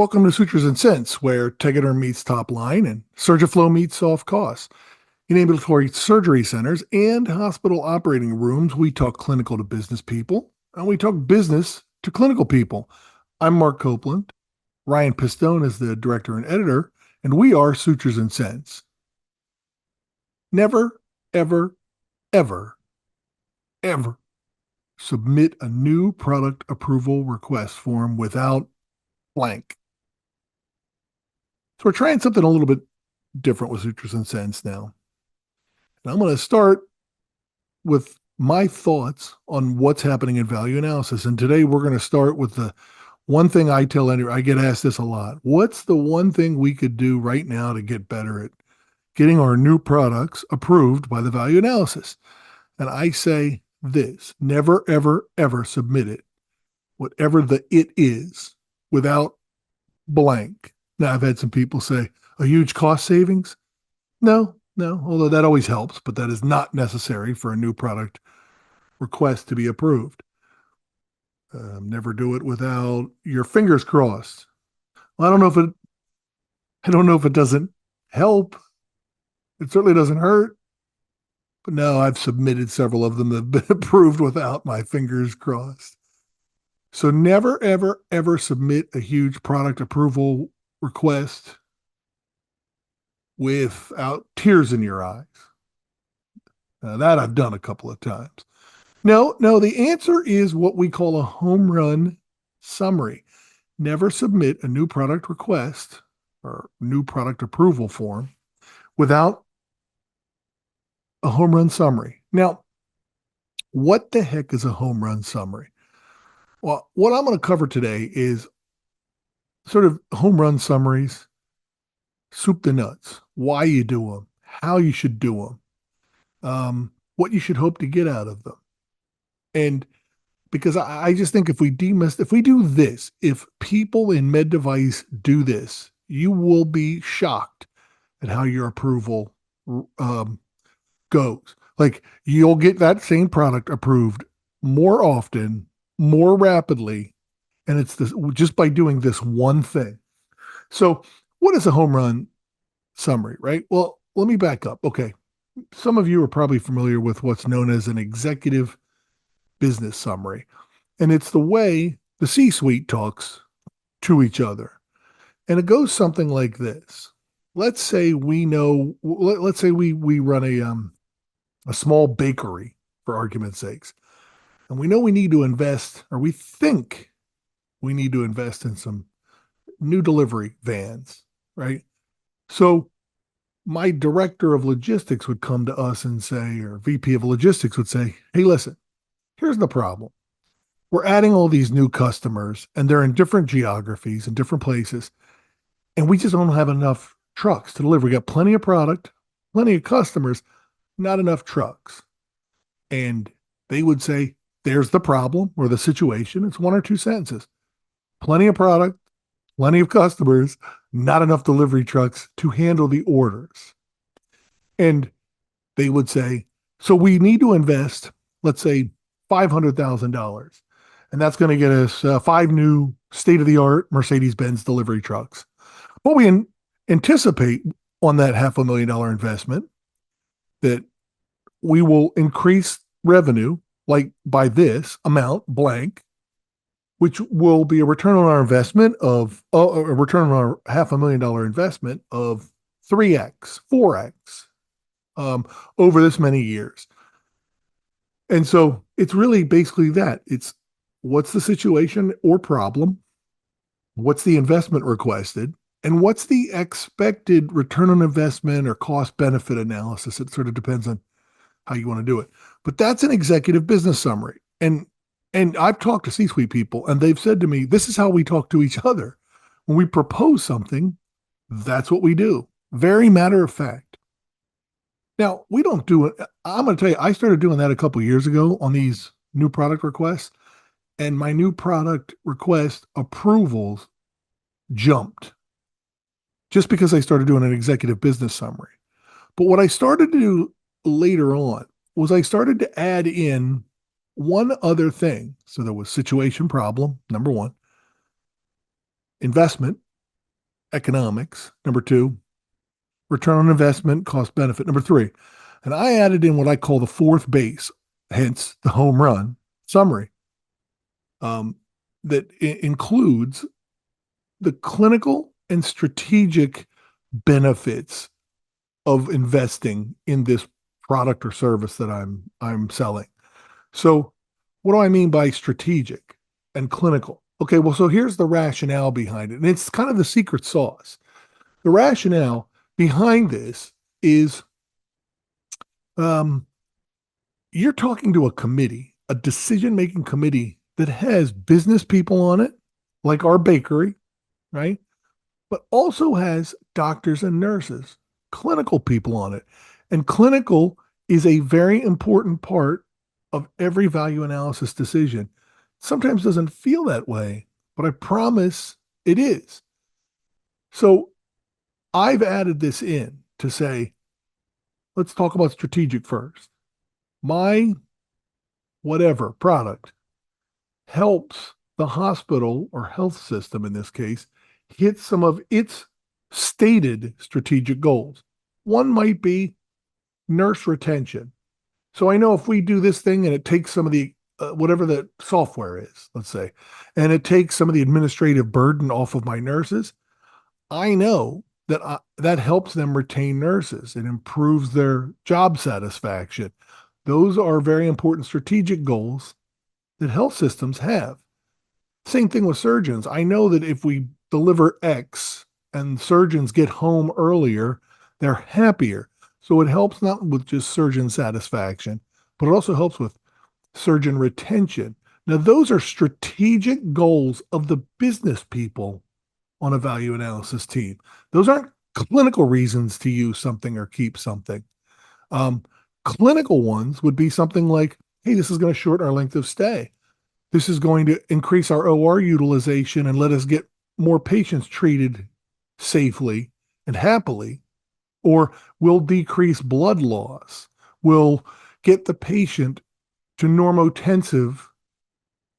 Welcome to Sutures and Cents, where Tegater meets top line and Surgiflow meets soft costs. In ambulatory surgery centers and hospital operating rooms, we talk clinical to business people, and we talk business to clinical people. I'm Mark Copeland. Ryan Pistone is the director and editor, and we are Sutures and Cents. Never, ever, ever, ever submit a new product approval request form without blank. So we're trying something a little bit different with Sutures and Cents now. And I'm going to start with my thoughts on what's happening in value analysis. And today we're going to start with the one thing I tell anyone, I get asked this a lot. What's the one thing we could do right now to get better at getting our new products approved by the value analysis? And I say this: never, ever, ever submit it, whatever the it is, without blank. Now, I've had some people say, a huge cost savings? No, although that always helps, but that is not necessary for a new product request to be approved. Never do it without your fingers crossed. Well, I don't know if it doesn't help. It certainly doesn't hurt. But no, I've submitted several of them that have been approved without my fingers crossed. So never, ever, ever submit a huge product approval request without tears in your eyes. That I've done a couple of times. No, the answer is what we call a home run summary. Never submit a new product request or new product approval form without a home run summary. Now, what the heck is a home run summary? Well, what I'm going to cover today is sort of home run summaries, soup to nuts, why you do them, how you should do them, what you should hope to get out of them. And because I just think if we do this, if people in med device do this, you will be shocked at how your approval goes. Like, you'll get that same product approved more often, more rapidly, and it's this just by doing this one thing. So, what is a home run summary, right? Well, let me back up. Okay. Some of you are probably familiar with what's known as an executive business summary. And it's the way the C-suite talks to each other. And it goes something like this. Let's say we run a small bakery, for argument's sakes. And we know we need to invest, or we think we need to invest in some new delivery vans, right? So my director of logistics would come to us and say, or VP of logistics would say, hey, listen, here's the problem. We're adding all these new customers and they're in different geographies and different places. And we just don't have enough trucks to deliver. We got plenty of product, plenty of customers, not enough trucks. And they would say, there's the problem or the situation. It's one or two sentences. Plenty of product, plenty of customers, not enough delivery trucks to handle the orders. And they would say, so we need to invest, let's say, $500,000. And that's going to get us 5 new state-of-the-art Mercedes-Benz delivery trucks. But we anticipate on that $500,000 investment that we will increase revenue like by this amount blank, which will be a return on our investment of a return on our $500,000 investment of 3x, 4x over this many years. And so it's really basically that. It's what's the situation or problem, what's the investment requested, and what's the expected return on investment or cost benefit analysis. It sort of depends on how you want to do it. But that's an executive business summary. And I've talked to C-suite people, and they've said to me, this is how we talk to each other. When we propose something, that's what we do. Very matter of fact. Now, we don't do it. I'm going to tell you, I started doing that a couple of years ago on these new product requests, and my new product request approvals jumped just because I started doing an executive business summary. But what I started to do later on was I started to add in one other thing. So there was situation problem, number one, investment, economics. Number two, return on investment, cost benefit. Number three, and I added in what I call the fourth base, hence the home run summary, um, that includes the clinical and strategic benefits of investing in this product or service that I'm selling. So, what do I mean by strategic and clinical? Okay, well, so here's the rationale behind it, and it's kind of the secret sauce. The rationale behind this is um, you're talking to a committee, a decision making committee that has business people on it, like our bakery, right? But also has doctors and nurses, clinical people on it. And clinical is a very important part of every value analysis decision. Sometimes doesn't feel that way, but I promise it is. So I've added this in to say, let's talk about strategic first. My whatever product helps the hospital or health system in this case hit some of its stated strategic goals. One might be nurse retention. So I know if we do this thing and it takes some of the whatever the software is, let's say, and it takes some of the administrative burden off of my nurses, I know that that helps them retain nurses and improves their job satisfaction. Those are very important strategic goals that health systems have. Same thing with surgeons. I know that if we deliver X and surgeons get home earlier, they're happier. So it helps not with just surgeon satisfaction, but it also helps with surgeon retention. Now, those are strategic goals of the business people on a value analysis team. Those aren't clinical reasons to use something or keep something. Um, Clinical ones would be something like, hey, this is going to shorten our length of stay. This is going to increase our OR utilization and let us get more patients treated safely and happily, or we'll decrease blood loss. We'll get the patient to normotensive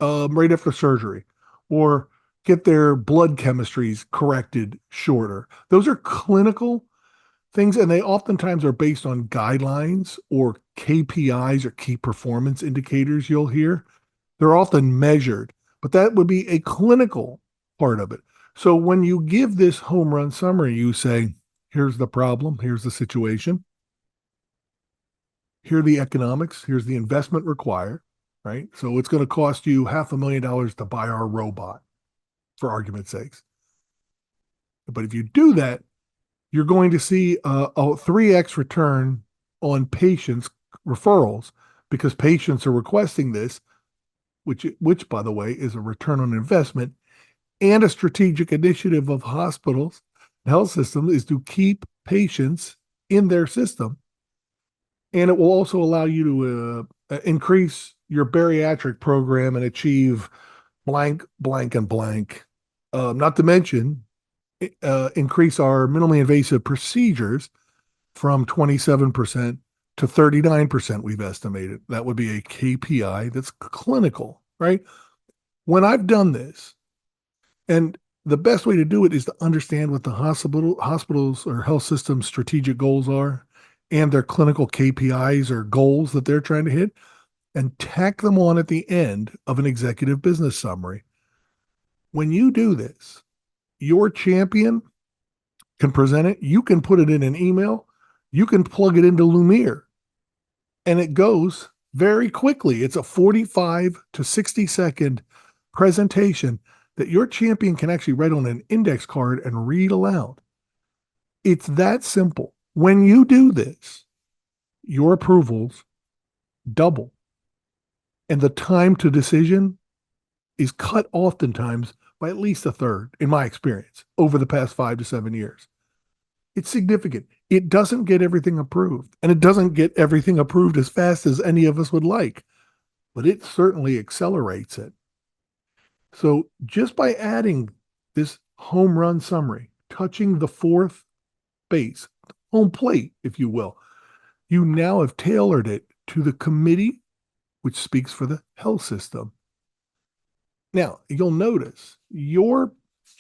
right after surgery, or get their blood chemistries corrected shorter. Those are clinical things, and they oftentimes are based on guidelines or KPIs or key performance indicators you'll hear. They're often measured, but that would be a clinical part of it. So when you give this home run summary, you say, here's the problem, here's the situation, here are the economics, here's the investment required, right? So it's going to cost you $500,000 to buy our robot, for argument's sakes. But if you do that, you're going to see a 3x return on patients' referrals because patients are requesting this, which by the way is a return on investment and a strategic initiative of hospitals and health systems is to keep patients in their system. And it will also allow you to increase your bariatric program and achieve blank, blank, and blank. Not to mention, increase our minimally invasive procedures from 27% to 39%, we've estimated. That would be a KPI that's clinical, right? When I've done this, and the best way to do it is to understand what the hospitals or health systems strategic goals are and their clinical KPIs or goals that they're trying to hit, and tack them on at the end of an executive business summary. When you do this, your champion can present it. You can put it in an email. You can plug it into Lumiere, and it goes very quickly. It's a 45 to 60-second presentation that your champion can actually write on an index card and read aloud. It's that simple. When you do this, your approvals double, and the time to decision is cut oftentimes by at least a third, in my experience, over the past 5 to 7 years. It's significant. It doesn't get everything approved, and it doesn't get everything approved as fast as any of us would like, but it certainly accelerates it. So just by adding this home run summary, touching the fourth base, home plate, if you will, you now have tailored it to the committee, which speaks for the health system. Now, you'll notice your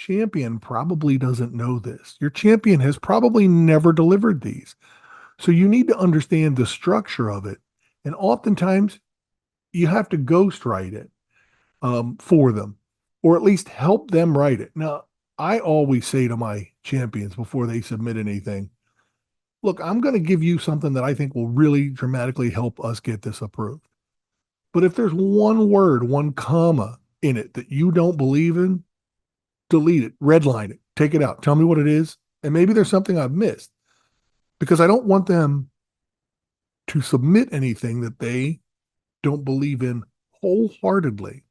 champion probably doesn't know this. Your champion has probably never delivered these. So you need to understand the structure of it. And oftentimes you have to ghost write it for them, or at least help them write it. Now, I always say to my champions before they submit anything, look, I'm going to give you something that I think will really dramatically help us get this approved. But if there's one word, one comma in it that you don't believe in, delete it, redline it, take it out, tell me what it is. And maybe there's something I've missed because I don't want them to submit anything that they don't believe in wholeheartedly.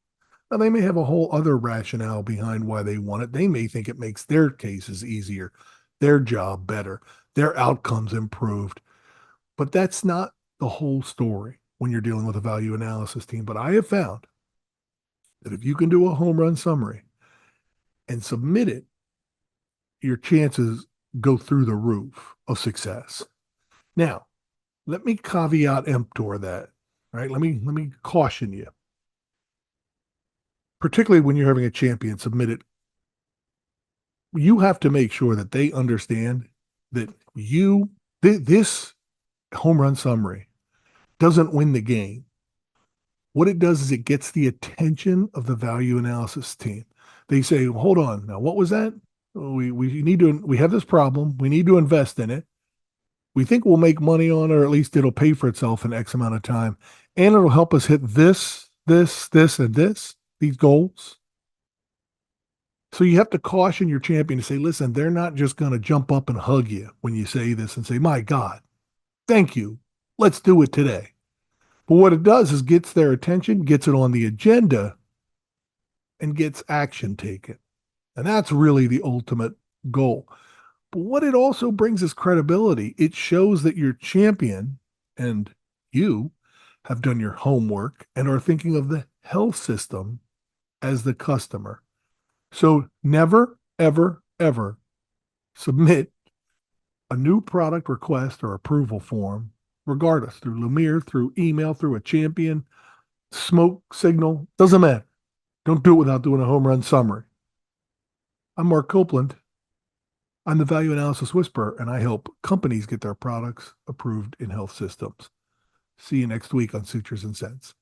Now, they may have a whole other rationale behind why they want it. They may think it makes their cases easier, their job better, their outcomes improved. But that's not the whole story when you're dealing with a value analysis team. But I have found that if you can do a home run summary and submit it, your chances go through the roof of success. Now, let me caveat emptor that, right? Let me caution you, particularly when you're having a champion submit it. You have to make sure that they understand that this home run summary doesn't win the game. What it does is it gets the attention of the value analysis team. They say, hold on, now what was that? We have this problem. We need to invest in it. We think we'll make money on it, or at least it'll pay for itself in X amount of time. And it'll help us hit this, and these goals. So you have to caution your champion to say, listen, they're not just going to jump up and hug you when you say this and say, my God, thank you. Let's do it today. But what it does is gets their attention, gets it on the agenda, and gets action taken. And that's really the ultimate goal. But what it also brings is credibility. It shows that your champion and you have done your homework and are thinking of the health system as the customer. So never, ever, ever submit a new product request or approval form, regardless, through Lumiere, through email, through a champion, smoke signal, doesn't matter. Don't do it without doing a home run summary. I'm Mark Copeland. I'm the Value Analysis Whisperer, and I help companies get their products approved in health systems. See you next week on Sutures and Cents.